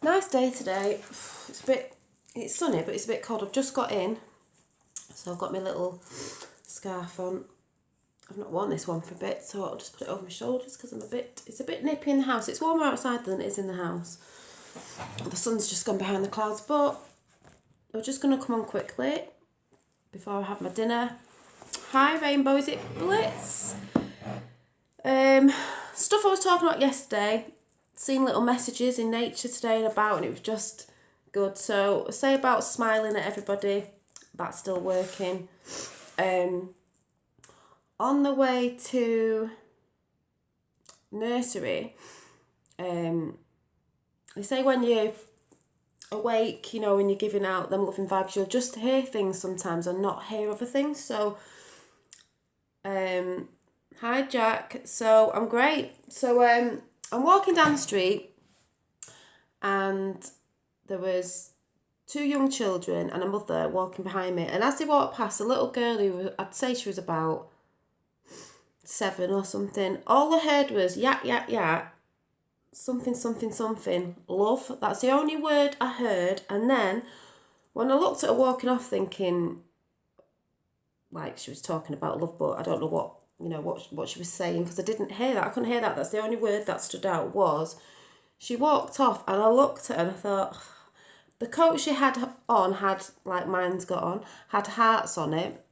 Nice day today. It's sunny, but it's a bit cold. I've just got in, so I've got my little scarf on. I've not worn this one for a bit, so I'll just put it over my shoulders because it's a bit nippy in the house. It's warmer outside than it is in the house. The sun's just gone behind the clouds, but I'm just going to come on quickly before I have my dinner. Hi Rainbow, is it Blitz? Stuff I was talking about yesterday, seen little messages in nature today and about, and it was just good. So say about smiling at everybody, that's still working. On the way to nursery, they say when you're awake, when you're giving out them loving vibes, you'll just hear things sometimes and not hear other things. So hi Jack. So I'm great. So I'm walking down the street and there was 2 young children and a mother walking behind me, and as they walked past, a little girl who I'd say she was about 7 or something, all I heard was yak yak yak, something something something, love. That's the only word I heard. And then when I looked at her walking off, thinking like she was talking about love, but I don't know what she was saying because I didn't hear that. I couldn't hear that. That's the only word that stood out. Was she walked off, and I looked at her and I thought, the coat she had on had, like mine's got on, had hearts on it,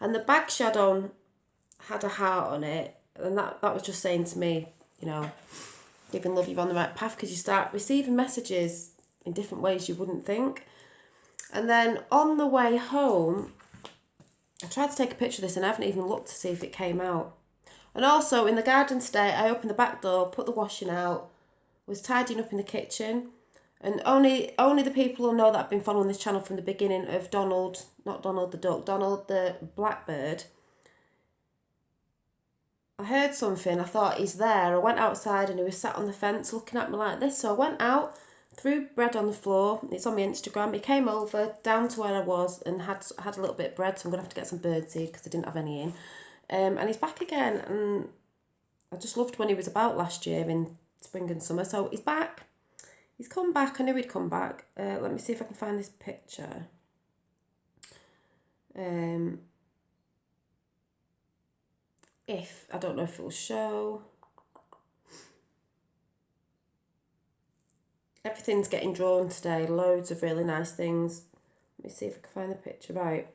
and the bag she had on had a heart on it, and that was just saying to me, giving love, you're on the right path, because you start receiving messages in different ways you wouldn't think. And then on the way home, I tried to take a picture of this and I haven't even looked to see if it came out. And also in the garden today, I opened the back door, put the washing out, was tidying up in the kitchen, and only the people who know that I've been following this channel from the beginning of Donald, not Donald the duck, Donald the blackbird. I heard something, I thought he's there. I went outside and he was sat on the fence looking at me like this. So I went out, threw bread on the floor. It's on my Instagram. He came over down to where I was and had a little bit of bread, so I'm going to have to get some birdseed because I didn't have any in. And he's back again, and I just loved when he was about last year in spring and summer. So he's back. He's come back. I knew he'd come back. Let me see if I can find this picture. I don't know if it will show. Everything's getting drawn today. Loads of really nice things. Let me see if I can find the picture right.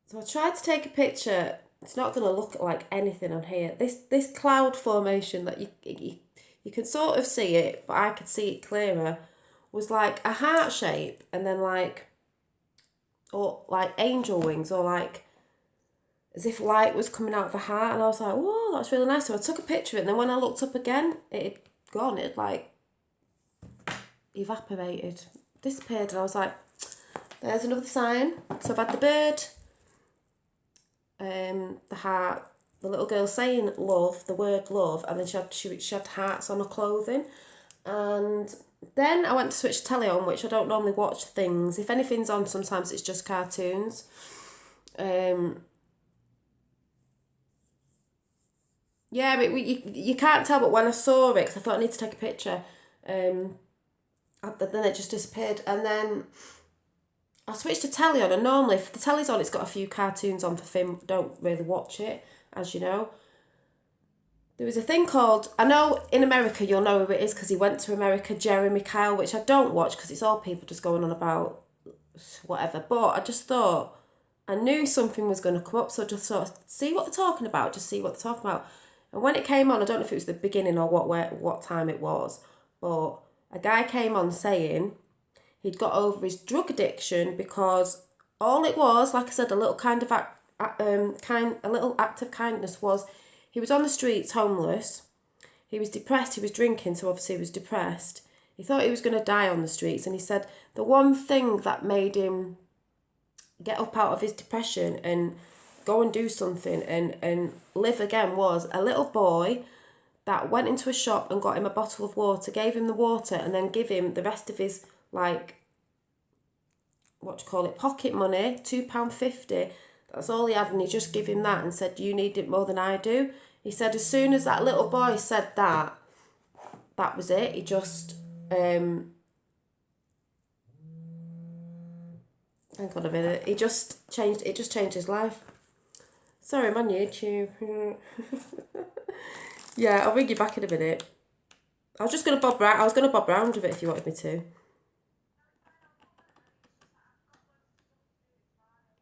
So I tried to take a picture. It's not going to look like anything on here. This cloud formation that you can sort of see it, but I could see it clearer, was like a heart shape, and then or like angel wings, or like as if light was coming out of a heart, and I was like, whoa, that's really nice. So I took a picture of it, and then when I looked up again, it had gone. It had like evaporated, disappeared, and I was like, there's another sign. So I've had the bird, the heart, the little girl saying love, the word love, and then she had hearts on her clothing. And then I went to switch the telly on, which I don't normally watch things. If anything's on, sometimes it's just cartoons. Yeah, but you can't tell, but when I saw it, because I thought I need to take a picture, then it just disappeared. And then I switched to telly on, and normally if the telly's on, it's got a few cartoons on for Finn. Don't really watch it, as you know. There was a thing called, I know in America you'll know who it is because he went to America, Jeremy Kyle, which I don't watch because it's all people just going on about whatever. But I just thought, I knew something was going to come up, so just sort of see what they're talking about, just see what they're talking about. And when it came on, I don't know if it was the beginning or what time it was, but a guy came on saying he'd got over his drug addiction because all it was, like I said, a little a little act of kindness was, he was on the streets homeless, he was depressed, he was drinking, so obviously he was depressed. He thought he was going to die on the streets, and he said the one thing that made him get up out of his depression and go and do something and live again was a little boy that went into a shop and got him a bottle of water, gave him the water, and then give him the rest of his, pocket money, £2.50. That's all he had, and he just gave him that and said, you need it more than I do. He said as soon as that little boy said that was it. He just, hang on a minute. It just changed his life. Sorry, I'm on YouTube. Yeah, I'll ring you back in a minute. I was going to bob round with it if you wanted me to.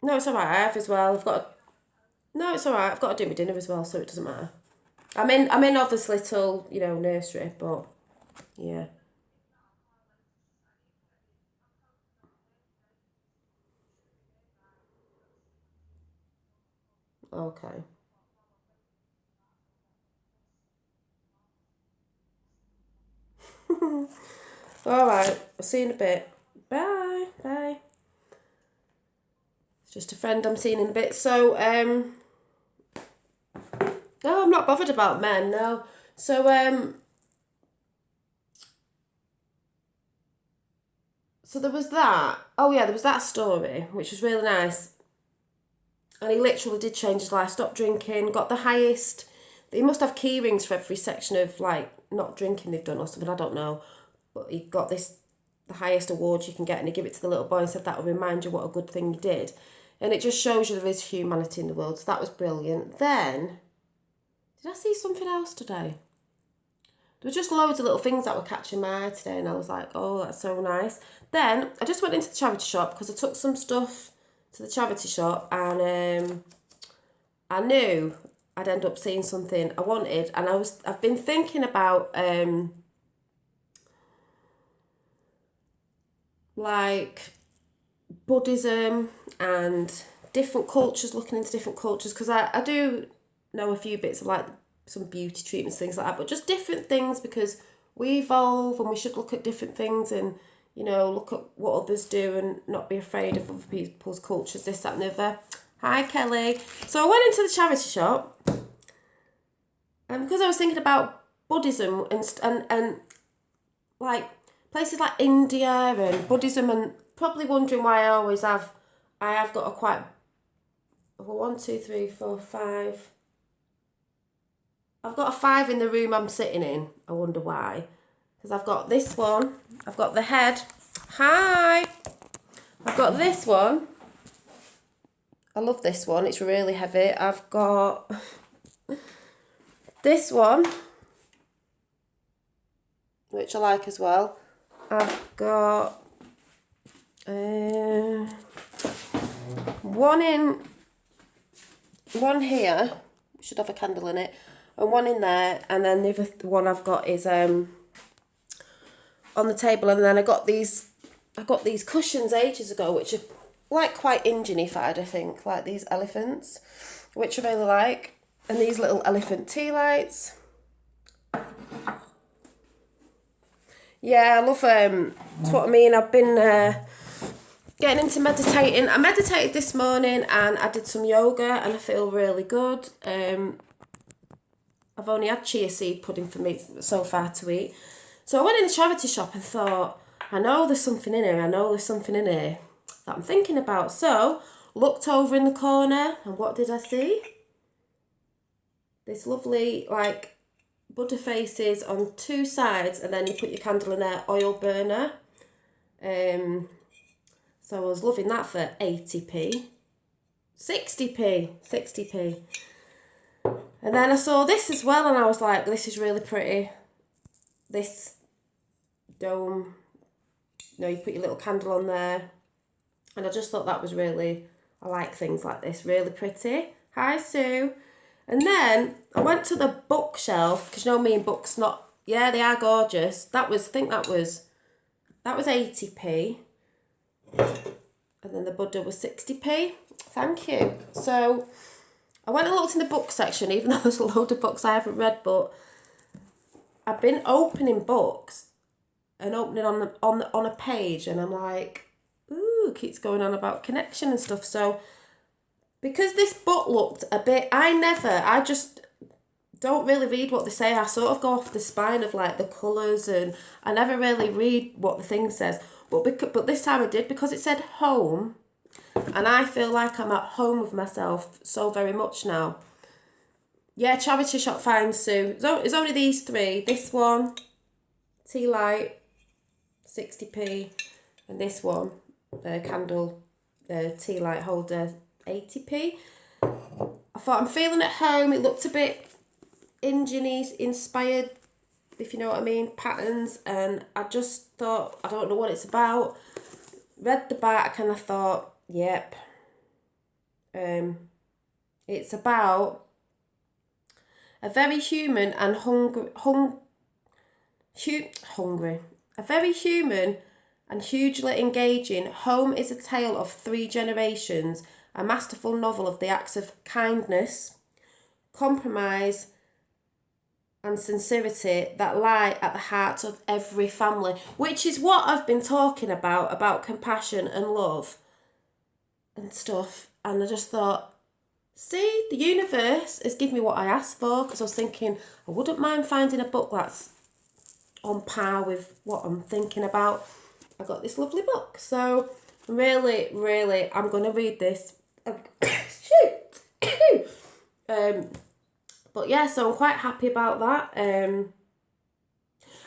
No, it's alright, I have as well. No, it's alright, I've got to do my dinner as well, so it doesn't matter. I'm in of this little, nursery, but yeah. Okay. Alright, I'll see you in a bit. Bye. Bye. It's just a friend I'm seeing in a bit. So, no, I'm not bothered about men, no. So, so there was that. Oh yeah, there was that story, which was really nice. And he literally did change his life, stopped drinking, got the highest. He must have key rings for every section of like not drinking they've done or something, I don't know. But he got the highest award you can get, and he gave it to the little boy and said that will remind you what a good thing you did. And it just shows you there is humanity in the world. So that was brilliant. Then, did I see something else today? There was just loads of little things that were catching my eye today, and I was like, oh, that's so nice. Then I just went into the charity shop because I took some stuff to the charity shop, and I knew I'd end up seeing something I wanted, and I've been thinking about like Buddhism and different cultures, looking into different cultures, because I do know a few bits of like some beauty treatments, things like that, but just different things, because we evolve and we should look at different things and, look at what others do and not be afraid of other people's cultures, this, that and the other. Hi, Kelly. So I went into the charity shop, and because I was thinking about Buddhism and like places like India and Buddhism, and probably wondering why I have got a quite, 1, 2, 3, 4, 5. I've got a 5 in the room I'm sitting in. I wonder why. Because I've got this one. I've got the head. Hi. I've got this one. I love this one. It's really heavy. I've got this one, which I like as well. I've got one here, should have a candle in it, and one in there, and then the other one I've got is on the table, and then I got these cushions ages ago, which are like quite Indianified, I think, like these elephants, which I really like, and these little elephant tea lights. Yeah, I love that's what I mean. I've been getting into meditating. I meditated this morning and I did some yoga and I feel really good. I've only had chia seed pudding for me so far to eat. So I went in the charity shop and thought, I know there's something in here that I'm thinking about. So looked over in the corner, and what did I see? This lovely like Buddha faces on 2 sides, and then you put your candle in there, oil burner. So I was loving that for 80p. 60p. And then I saw this as well, and I was like, this is really pretty. This dome, you put your little candle on there. And I just thought that was really, I like things like this, really pretty. Hi, Sue. And then I went to the bookshelf, because me and books, yeah, they are gorgeous. I think that was 80p. And then the Buddha was 60p. Thank you. So I went and looked in the book section, even though there's a load of books I haven't read, but I've been opening books and opening on a page, and I'm like, ooh, keeps going on about connection and stuff. So because this book looked a bit, I just don't really read what they say. I sort of go off the spine of like the colours, and I never really read what the thing says. But this time I did, because it said home, and I feel like I'm at home with myself so very much now. Yeah, charity shop finds Sue. It's only these three. This one, tea light, 60p, and this one, candle, tea light holder, 80p. I thought I'm feeling at home. It looked a bit Indian inspired, if you know what I mean, patterns, and I just thought, I don't know what it's about. Read the back and I thought, yep. It's about a very human and hungry. A very human and hugely engaging Home is a Tale of Three Generations, a masterful novel of the acts of kindness, compromise, and sincerity that lie at the heart of every family, which is what I've been talking about compassion and love and stuff. And I just thought, see, the universe has given me what I asked for, because I was thinking I wouldn't mind finding a book that's on par with what I'm thinking about. I got this lovely book, so really, really, I'm going to read this. But yeah, so I'm quite happy about that. And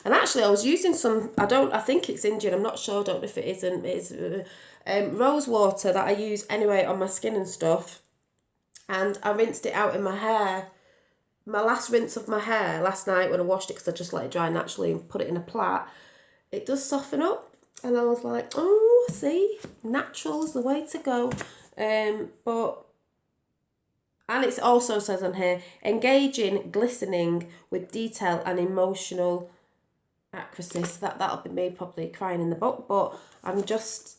actually, I was using some, I think it's Indian, I'm not sure, I don't know if it isn't, it's rose water that I use anyway on my skin and stuff. And I rinsed it out in my hair. My last rinse of my hair last night when I washed it, because I just let it dry naturally and put it in a plait, it does soften up. And I was like, oh, see, natural's the way to go. And it also says on here, engaging, glistening with detail and emotional accuracy. So that'll be me probably crying in the book, but I'm just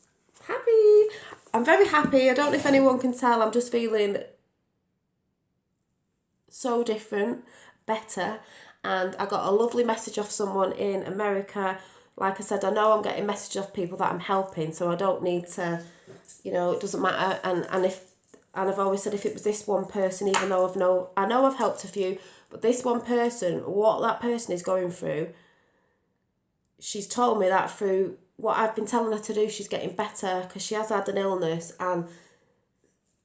happy. I'm very happy. I don't know if anyone can tell, I'm just feeling so different, better. And I got a lovely message off someone in America. Like I said, I know I'm getting messages off people that I'm helping, so I don't need to, it doesn't matter. And I've always said, if it was this one person, even though I know I've helped a few, but this one person, what that person is going through, she's told me that through what I've been telling her to do, she's getting better, because she has had an illness and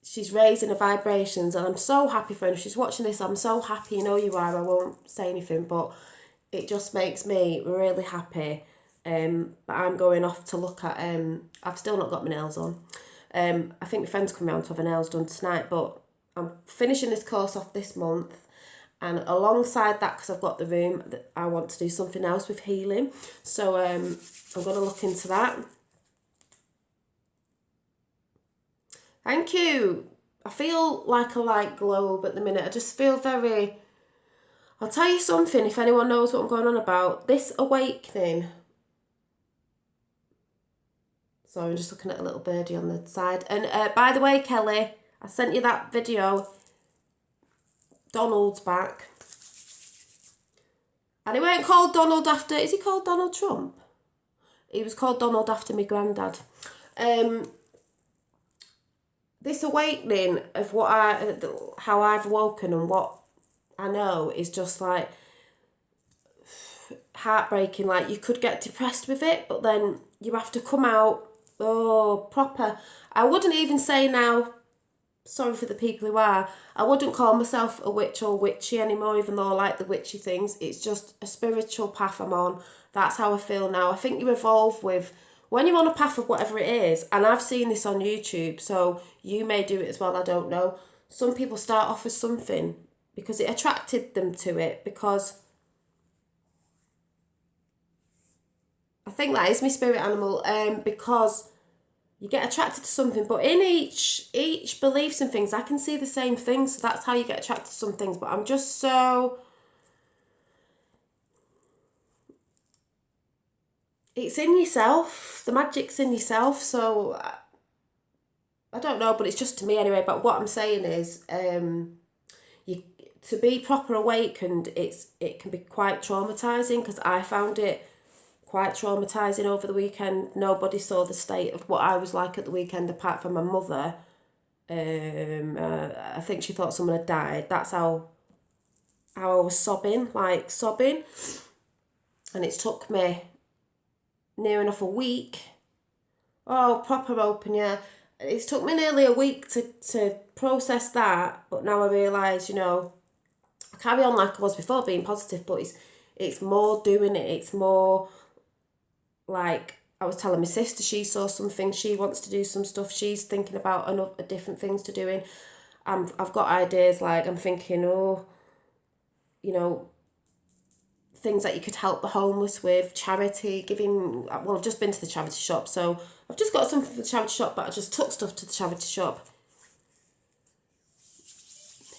she's raising her vibrations, and I'm so happy for her. If she's watching this, I'm so happy. You know you are. I won't say anything, but it just makes me really happy. But I'm going off to look at, I've still not got my nails on. I think my friend's coming round to have her nails done tonight, but I'm finishing this course off this month, and alongside that, because I've got the room, I want to do something else with healing, so I'm going to look into that. Thank you. I feel like a light globe at the minute. I just feel very... I'll tell you something, if anyone knows what I'm going on about. This awakening... Sorry, I'm just looking at a little birdie on the side. And by the way, Kelly, I sent you that video. Donald's back. And he weren't called Donald after... Is he called Donald Trump? He was called Donald after my granddad. This awakening of how I've woken and what I know is just like heartbreaking. Like, you could get depressed with it, but then you have to come out proper. I wouldn't even say now, sorry for the people who are, I wouldn't call myself a witch or witchy anymore, even though I like the witchy things. It's just a spiritual path I'm on. That's how I feel now. I think you evolve with, when you're on a path of whatever it is, and I've seen this on YouTube, so you may do it as well, I don't know. Some people start off as something because it attracted them to it, because I think that is my spirit animal, because you get attracted to something, but in each beliefs and things, I can see the same things, so that's how you get attracted to some things, but I'm just so... It's in yourself, the magic's in yourself, so I don't know, but it's just to me anyway. But what I'm saying is, to be proper awakened, it can be quite traumatising, because I found it quite traumatising over the weekend. Nobody saw the state of what I was like at the weekend apart from my mother. I think she thought someone had died. That's how I was sobbing. And it took me near enough a week. Oh, proper open, yeah. It took me nearly a week to process that, but now I realise, carry on like I was before, being positive, but it's more doing it. It's more like, I was telling my sister, she saw something, she wants to do some stuff, she's thinking about another different things to doing. I've got ideas, like I'm thinking, oh, you know, things that you could help the homeless with, charity, giving. Well, I've just been to the charity shop, so I've just got something for the charity shop, but I just took stuff to the charity shop.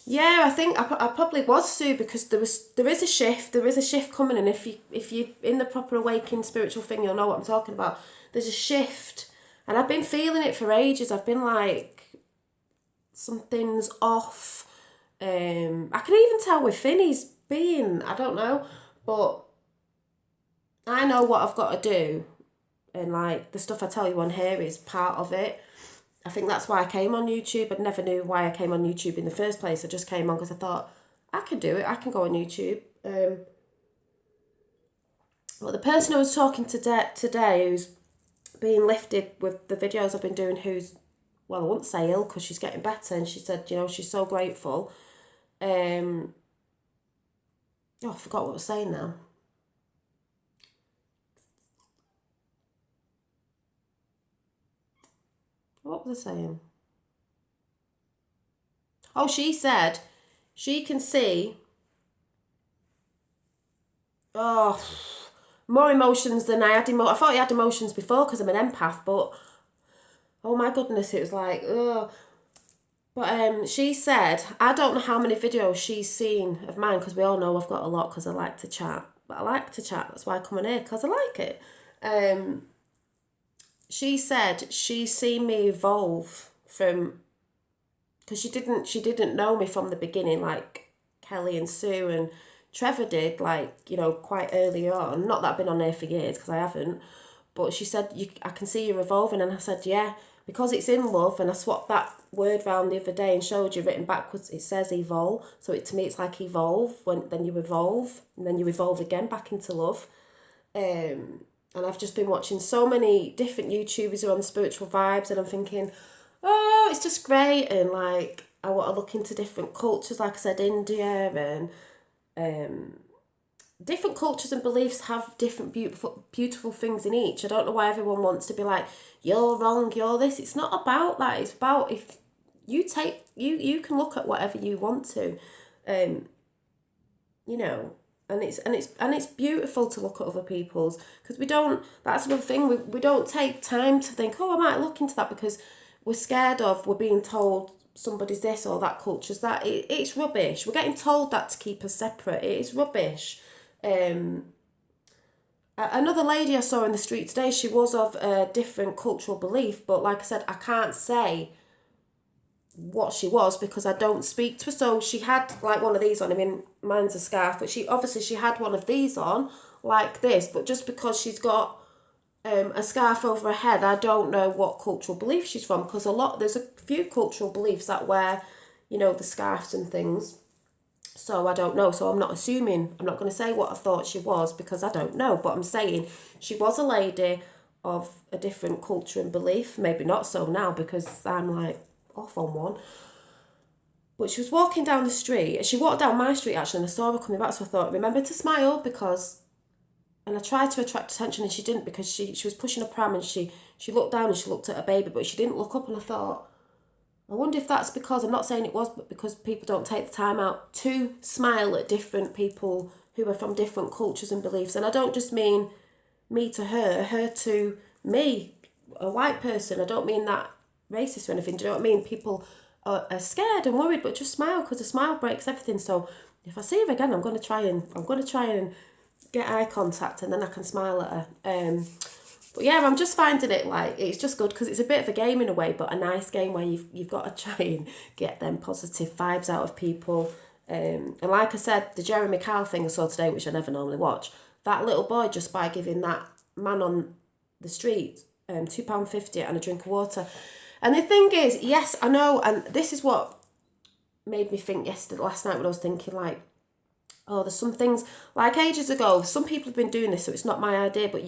Yeah, I think I probably was, Sue, because there is a shift coming, and if you in the proper awakened spiritual thing, you'll know what I'm talking about. There's a shift, and I've been feeling it for ages. I've been like, something's off. I can even tell with Finney's being, I don't know, but I know what I've got to do, and like the stuff I tell you on here is part of it. I think that's why I came on YouTube. I never knew why I came on YouTube in the first place. I just came on because I thought, I can do it. I can go on YouTube. Well, the person I was talking to today, who's being lifted with the videos I've been doing, who's, well, I won't say ill because she's getting better, and she said, you know, she's so grateful. Oh, I forgot what I was saying now. What was I saying? Oh, she said she can see, oh, more emotions than I had. I thought I had emotions before because I'm an empath, but oh my goodness, it was like, oh. But she said, I don't know how many videos she's seen of mine, because we all know I've got a lot because I like to chat. But I like to chat, that's why I come on here, because I like it. She said she's seen me evolve from, because she didn't know me from the beginning, like Kelly and Sue and Trevor did, like, you know, quite early on. Not that I've been on there for years, because I haven't. But she said, I can see you evolving. And I said, yeah, because it's in love. And I swapped that word round the other day and showed you, written backwards, it says evolve. So to me, it's like evolve, then you evolve, and then you evolve again back into love. And I've just been watching so many different YouTubers who are on spiritual vibes, and I'm thinking, oh, it's just great. And like, I want to look into different cultures, like I said, India, and different cultures and beliefs have different beautiful things in each. I don't know why everyone wants to be like, you're wrong, you're this. It's not about that. It's about, if you take, you can look at whatever you want to, you know, and it's beautiful to look at other people's, because that's another thing, we don't take time to think, oh, I might look into that, because we're scared of, we're being told somebody's this or that culture's that. It's rubbish. We're getting told that to keep us separate. It is rubbish. Another lady I saw in the street today, she was of a different cultural belief, but like I said, I can't say what she was because I don't speak to her. So she had like one of these on. I mean, mine's a scarf, but she had one of these on like this, but just because she's got a scarf over her head, I don't know what cultural belief she's from, because there's a few cultural beliefs that wear, you know, the scarves and things. So I don't know. So I'm not assuming. I'm not going to say what I thought she was because I don't know. But I'm saying she was a lady of a different culture and belief. Maybe not so now because I'm like off on one. But she was walking down the street. She walked down my street actually, and I saw her coming back. So I thought, remember to smile, because. And I tried to attract attention and she didn't, because she was pushing a pram, and she looked down and she looked at her baby, but she didn't look up. And I thought, I wonder if that's because, I'm not saying it was, but because people don't take the time out to smile at different people who are from different cultures and beliefs. And I don't just mean me to her to me, a white person. I don't mean that racist or anything. Do you know what I mean? People are scared and worried, but just smile, because a smile breaks everything. So if I see her again, I'm going to try and get eye contact, and then I can smile at her. But yeah, I'm just finding it like, it's just good because it's a bit of a game in a way, but a nice game where you've got to try and get them positive vibes out of people. And like I said, the Jeremy Kyle thing I saw today, which I never normally watch, that little boy, just by giving that man on the street £2.50 and a drink of water. And the thing is, yes, I know, and this is what made me think last night when I was thinking like, oh, there's some things, like ages ago, some people have been doing this, so it's not my idea, but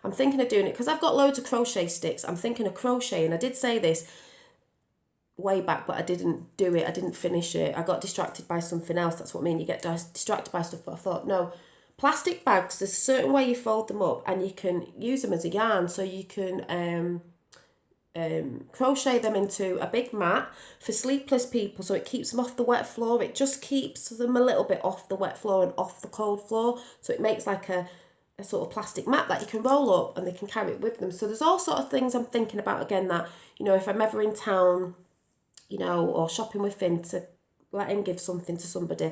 I'm thinking of doing it, because I've got loads of crochet sticks. I'm thinking of crocheting. I did say this, way back, but I didn't do it. I didn't finish it. I got distracted by something else. That's what I mean. You get distracted by stuff. But I thought, no, plastic bags, there's a certain way you fold them up and you can use them as a yarn. So you can crochet them into a big mat for sleepless people, so it keeps them off the wet floor. It just keeps them a little bit off the wet floor and off the cold floor. So it makes like a sort of plastic mat that you can roll up and they can carry it with them. So there's all sort of things I'm thinking about again that, if I'm ever in town, or shopping with Finn, to let him give something to somebody.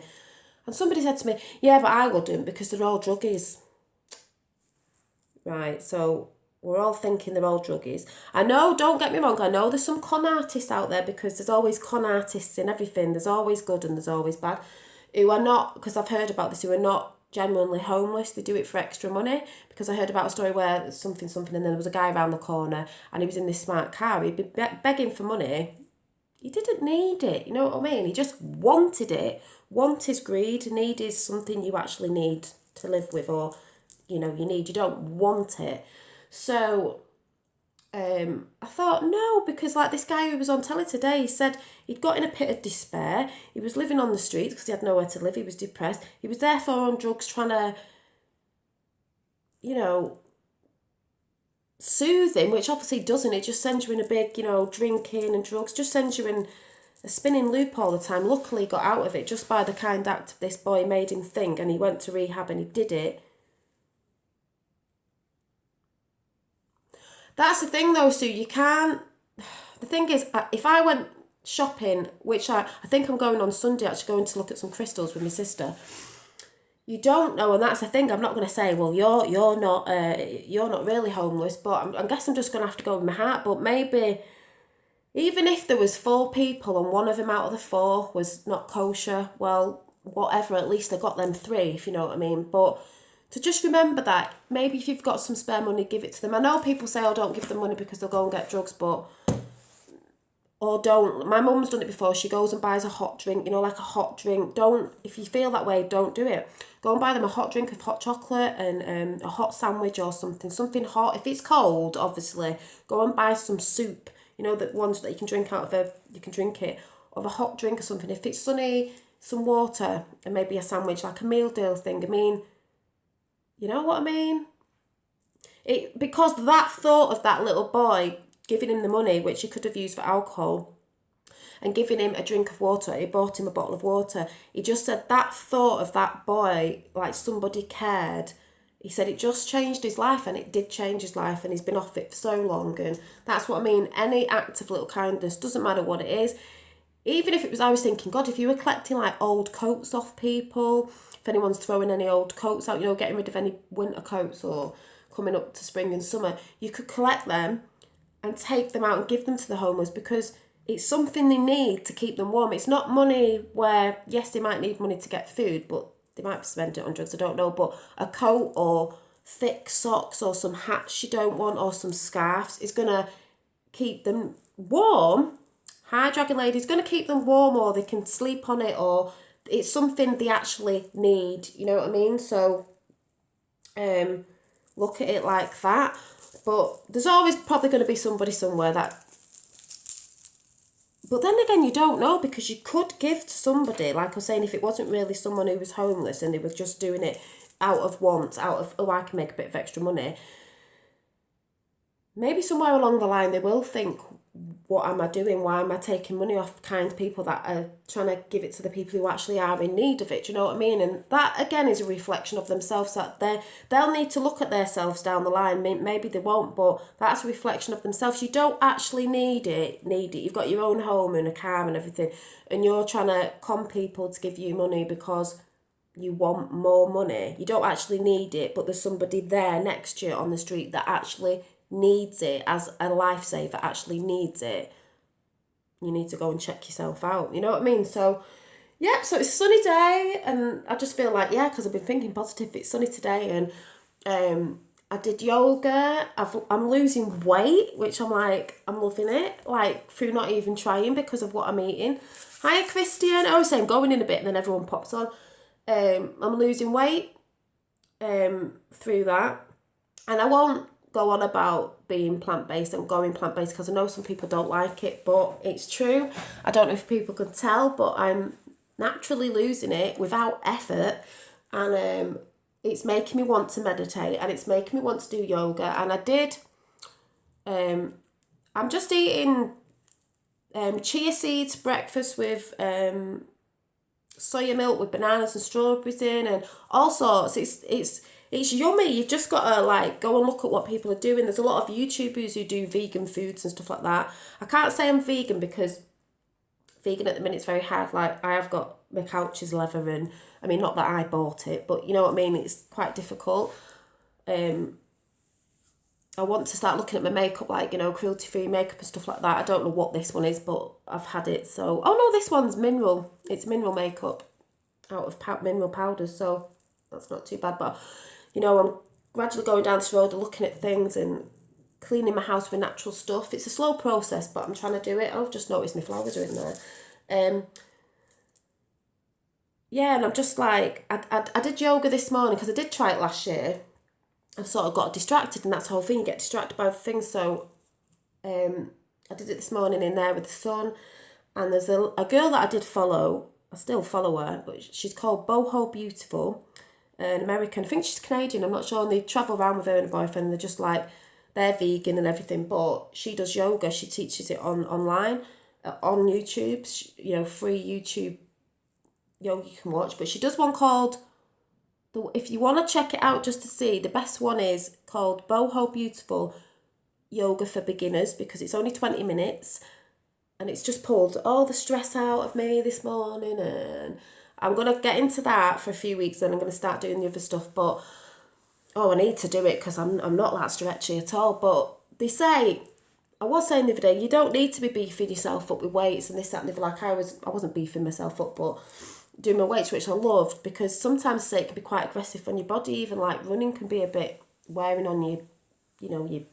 And somebody said to me, yeah, but I wouldn't because they're all druggies. Right, so we're all thinking they're all druggies. I know, don't get me wrong, I know there's some con artists out there, because there's always con artists in everything. There's always good and there's always bad. Who are not, because I've heard about this, who are not genuinely homeless. They do it for extra money. Because I heard about a story where something, and then there was a guy around the corner and he was in this smart car. He'd be begging for money. He didn't need it, you know what I mean? He just wanted it. Want is greed. Need is something you actually need to live with, or, you don't want it. So I thought, no, because like this guy who was on telly today, he said he'd got in a pit of despair. He was living on the streets because he had nowhere to live. He was depressed. He was therefore on drugs, trying to, soothe him, which obviously doesn't. It just sends you in a big, drinking and drugs, just sends you in a spinning loop all the time. Luckily he got out of it just by the kind act of this boy made him think, and he went to rehab and he did it. That's the thing though, Sue, you can't... The thing is, if I went shopping, which I think I'm going on Sunday, actually going to look at some crystals with my sister, you don't know, and that's the thing. I'm not going to say, well, you're not really homeless, but I guess I'm just going to have to go with my heart. But maybe, even if there was 4 people and one of them out of the 4 was not kosher, well, whatever, at least I got them 3, if you know what I mean. But to just remember that, maybe if you've got some spare money, give it to them. I know people say, oh, don't give them money because they'll go and get drugs, or don't. My mum's done it before. She goes and buys a hot drink, like a hot drink. Don't, if you feel that way, don't do it. Go and buy them a hot drink with hot chocolate and a hot sandwich or something hot. If it's cold, obviously, go and buy some soup. The ones that you can drink out of you can drink it, or a hot drink or something. If it's sunny, some water and maybe a sandwich, like a meal deal thing. I mean, you know what I mean? Because that thought of that little boy giving him the money, which he could have used for alcohol, and giving him a drink of water, he bought him a bottle of water. He just said that thought of that boy, like somebody cared. He said it just changed his life, and it did change his life, and he's been off it for so long. And that's what I mean. Any act of little kindness, doesn't matter what it is. Even if it was, I was thinking, God, if you were collecting like old coats off people, if anyone's throwing any old coats out, getting rid of any winter coats or coming up to spring and summer, you could collect them and take them out and give them to the homeless, because it's something they need to keep them warm. It's not money where, yes, they might need money to get food, but they might spend it on drugs, I don't know. But a coat or thick socks or some hats you don't want or some scarves is going to keep them warm. Hi, Dragon Lady, is going to keep them warm, or they can sleep on it, or it's something they actually need, you know what I mean? So look at it like that. But there's always probably going to be somebody somewhere that... But then again, you don't know, because you could give to somebody, like I was saying, if it wasn't really someone who was homeless and they were just doing it out of want, out of, oh, I can make a bit of extra money, maybe somewhere along the line they will think, what am I doing? Why am I taking money off kind people that are trying to give it to the people who actually are in need of it? Do you know what I mean? And that, again, is a reflection of themselves, that they'll need to look at themselves down the line. Maybe they won't, but that's a reflection of themselves. You don't actually need it. You've got your own home and a car and everything, and you're trying to con people to give you money because you want more money. You don't actually need it, but there's somebody there next to you on the street that actually needs it, as a lifesaver, actually needs it. You need to go and check yourself out, you know what I mean? So yeah, so it's a sunny day, and I just feel like, yeah, because I've been thinking positive, it's sunny today, and I did yoga. I'm losing weight, which I'm loving it, like, through not even trying, because of what I'm eating. Hiya, Christian. I was saying going in a bit and then everyone pops on. I'm losing weight through that, and I won't go on about being plant-based and going plant-based because I know some people don't like it, but it's true. I don't know if people could tell, but I'm naturally losing it without effort, and it's making me want to meditate, and it's making me want to do yoga. And I did, I'm just eating chia seeds breakfast with soya milk with bananas and strawberries in and all sorts. It's yummy. You've just got to like go and look at what people are doing. There's a lot of YouTubers who do vegan foods and stuff like that. I can't say I'm vegan because vegan at the minute is very hard. Like, I have got my couch's leather, and I mean, not that I bought it, but you know what I mean, it's quite difficult. I want to start looking at my makeup, like, you know, cruelty-free makeup and stuff like that. I don't know what this one is, but I've had it. So, oh no, this one's mineral. It's mineral makeup out of mineral powders, so that's not too bad. But, you know, I'm gradually going down this road and looking at things and cleaning my house with natural stuff. It's a slow process, but I'm trying to do it. I've just noticed my flowers are in there. Yeah, and I'm just like, I did yoga this morning because I did try it last year. I sort of got distracted, and that's the whole thing. You get distracted by other things. So I did it this morning in there with the sun. And there's a girl that I did follow. I still follow her, but she's called Boho Beautiful, an American. I think she's Canadian, I'm not sure. And they travel around with her and a boyfriend. They're just like, they're vegan and everything, but she does yoga. She teaches it online, on YouTube, you know, free YouTube yoga you can watch. But she does one called, if you want to check it out just to see, the best one is called Boho Beautiful Yoga for Beginners, because it's only 20 minutes and it's just pulled all the stress out of me this morning. And I'm going to get into that for a few weeks, and I'm going to start doing the other stuff. But I need to do it because I'm not that stretchy at all. But they say, I was saying the other day, you don't need to be beefing yourself up with weights and this, that and the other. Like, I wasn't beefing myself up, but doing my weights, which I loved, because sometimes it can be quite aggressive on your body. Even like running can be a bit wearing on you, you know, your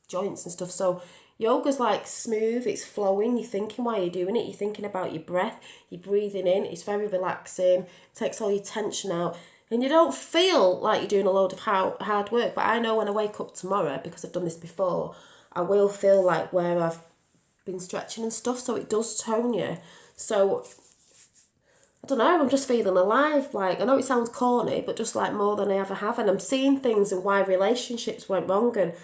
joints and stuff. So yoga's like smooth, it's flowing, you're thinking while you're doing it, you're thinking about your breath, you're breathing in, it's very relaxing, takes all your tension out, and you don't feel like you're doing a load of hard work. But I know when I wake up tomorrow, because I've done this before, I will feel like where I've been stretching and stuff, so it does tone you. So I don't know, I'm just feeling alive. Like, I know it sounds corny, but just like more than I ever have. And I'm seeing things and why relationships went wrong, and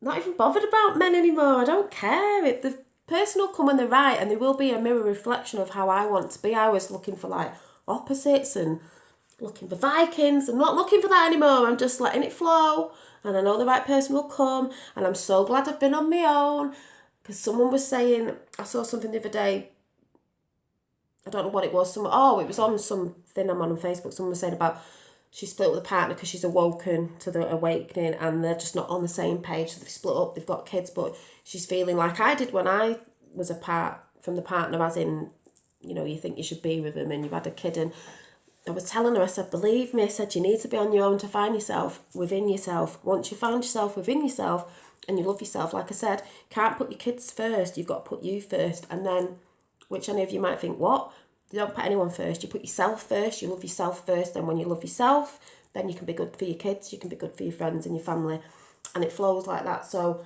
not even bothered about men anymore. I don't care. The person will come when they're right, and they will be a mirror reflection of how I want to be. I was looking for like opposites and looking for Vikings. I'm not looking for that anymore. I'm just letting it flow, and I know the right person will come. And I'm so glad I've been on my own, because someone was saying, I saw something the other day, I don't know what it was. It was on something I'm on Facebook. Someone was saying about she split with a partner because she's awoken to the awakening, and they're just not on the same page. So they've split up, they've got kids, but she's feeling like I did when I was apart from the partner, as in, you know, you think you should be with them and you've had a kid. And I was telling her, I said, believe me, I said, you need to be on your own to find yourself within yourself. Once you find yourself within yourself and you love yourself, like I said, can't put your kids first, you've got to put you first. And then, which any of you might think, what? You don't put anyone first, you put yourself first, you love yourself first, and when you love yourself, then you can be good for your kids, you can be good for your friends and your family, and it flows like that. So,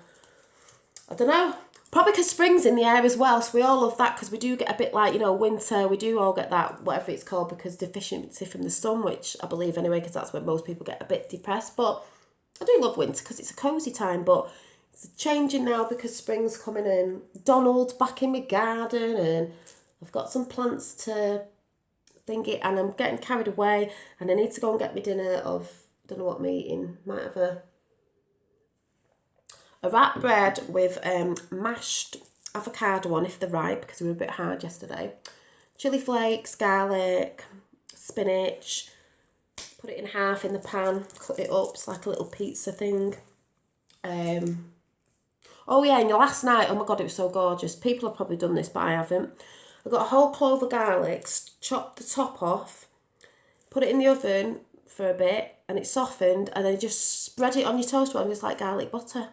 I don't know, probably because spring's in the air as well, so we all love that, because we do get a bit like, you know, winter, we do all get that, whatever it's called, because deficiency from the sun, which I believe anyway, because that's when most people get a bit depressed. But I do love winter because it's a cosy time, but it's changing now because spring's coming in. Donald's back in my garden, and I've got some plants to thingy, and I'm getting carried away, and I need to go and get my dinner of, don't know what I'm eating, might have a wrap bread with mashed avocado on if they're ripe, because they were a bit hard yesterday, chili flakes, garlic, spinach, put it in half in the pan, cut it up, it's like a little pizza thing. Oh yeah, and last night, oh my god, it was so gorgeous. People have probably done this, but I haven't. I got a whole clove of garlic, chopped the top off, put it in the oven for a bit, and it softened, and then just spread it on your toast one, just like garlic butter,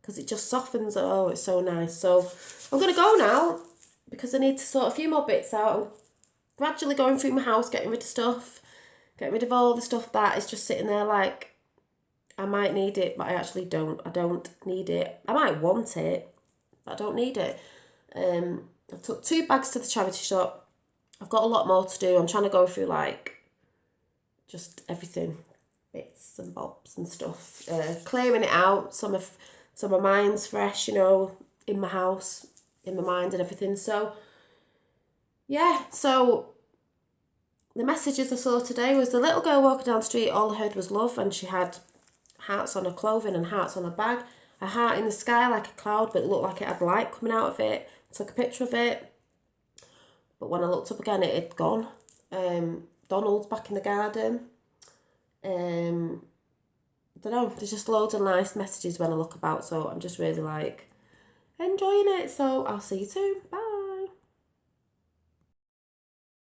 because it just softens. Oh, it's so nice. So I'm going to go now, because I need to sort a few more bits out. I'm gradually going through my house, getting rid of stuff, getting rid of all the stuff that is just sitting there like, I might need it, but I actually don't. I don't need it. I might want it, but I don't need it. I took 2 bags to the charity shop. I've got a lot more to do. I'm trying to go through like just everything, bits and bobs and stuff, clearing it out. Some of mine's fresh, in my house, in my mind and everything. So yeah, so the messages I saw today was the little girl walking down the street. All I heard was love, and she had hearts on her clothing and hearts on her bag. A heart in the sky like a cloud, but it looked like it had light coming out of it. Took a picture of it, but when I looked up again, it had gone. Donald's back in the garden. I don't know, there's just loads of nice messages when I look about, so I'm just really like enjoying it. So I'll see you soon. Bye.